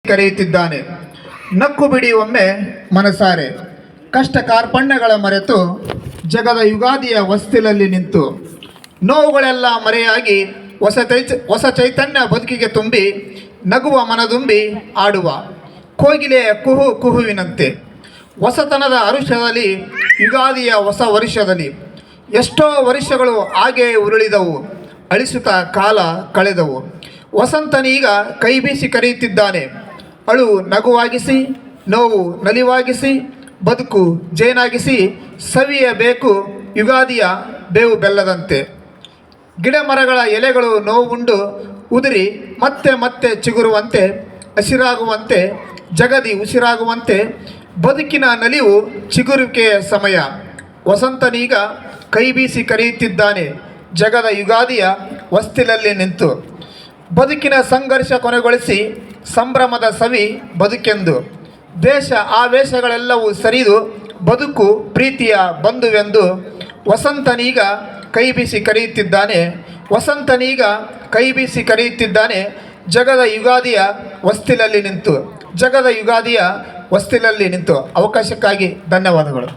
ಕರೆಯುತ್ತಿದ್ದಾನೆ. ನಕ್ಕು ಬಿಡಿ ಒಮ್ಮೆ ಮನಸಾರೆ, ಕಷ್ಟ ಕಾರ್ಪಣ್ಯಗಳ ಮರೆತು ಜಗದ ಯುಗಾದಿಯ ಹೊಸ್ತಿಲಲ್ಲಿ ನಿಂತು ನೋವುಗಳೆಲ್ಲ ಮರೆಯಾಗಿ ಹೊಸ ಚೈತನ್ಯ ಬದುಕಿಗೆ ತುಂಬಿ ನಗುವ ಮನದುಂಬಿ ಆಡುವ ಕೋಗಿಲೆಯ ಕುಹು ಕುಹುವಿನಂತೆ ಹೊಸತನದ ಹರುಷದಲ್ಲಿ ಯುಗಾದಿಯ ಹೊಸ ವರ್ಷದಲ್ಲಿ ಎಷ್ಟೋ ವರ್ಷಗಳು ಹಾಗೆ ಉರುಳಿದವು, ಅಳಿಸುತ್ತಾ ಕಾಲ ಕಳೆದವು. ವಸಂತನೀಗ ಕೈ ಬೀಸಿ ಕರೆಯುತ್ತಿದ್ದಾನೆ. ಅಳು ನಗುವಾಗಿಸಿ, ನೋವು ನಲಿವಾಗಿಸಿ, ಬದುಕು ಜೇನಾಗಿಸಿ ಸವಿಯಬೇಕು ಯುಗಾದಿಯ ಬೇವು ಬೆಲ್ಲದಂತೆ. ಗಿಡ ಮರಗಳ ಎಲೆಗಳು ನೋವುಂಡು ಉದುರಿ ಮತ್ತೆ ಮತ್ತೆ ಚಿಗುರುವಂತೆ, ಹಸಿರಾಗುವಂತೆ, ಜಗದಿ ಉಸಿರಾಗುವಂತೆ ಬದುಕಿನ ನಲಿವು ಚಿಗುರುವಿಕೆಯ ಸಮಯ. ವಸಂತನೀಗ ಕೈ ಬೀಸಿ ಕರೆಯುತ್ತಿದ್ದಾನೆ ಜಗದ ಯುಗಾದಿಯ ಹೊಸ್ತಿಲಲ್ಲಿ ನಿಂತು. ಬದುಕಿನ ಸಂಘರ್ಷ ಕೊನೆಗೊಳಿಸಿ ಸಂಭ್ರಮದ ಸವಿ ಬದುಕೆಂದು, ದೇಶ ಆವೇಶಗಳೆಲ್ಲವೂ ಸರಿದು ಬದುಕು ಪ್ರೀತಿಯ ಬಂಧುವೆಂದು ವಸಂತನೀಗ ಕೈ ಬೀಸಿ ಕರೆಯುತ್ತಿದ್ದಾನೆ. ವಸಂತನೀಗ ಕೈ ಬೀಸಿ ಕರೆಯುತ್ತಿದ್ದಾನೆ ಜಗದ ಯುಗಾದಿಯ ಹೊಸ್ತಿಲಲ್ಲಿ ನಿಂತು. ಜಗದ ಯುಗಾದಿಯ ಹೊಸ್ತಿಲಲ್ಲಿ ನಿಂತು. ಅವಕಾಶಕ್ಕಾಗಿ ಧನ್ಯವಾದಗಳು.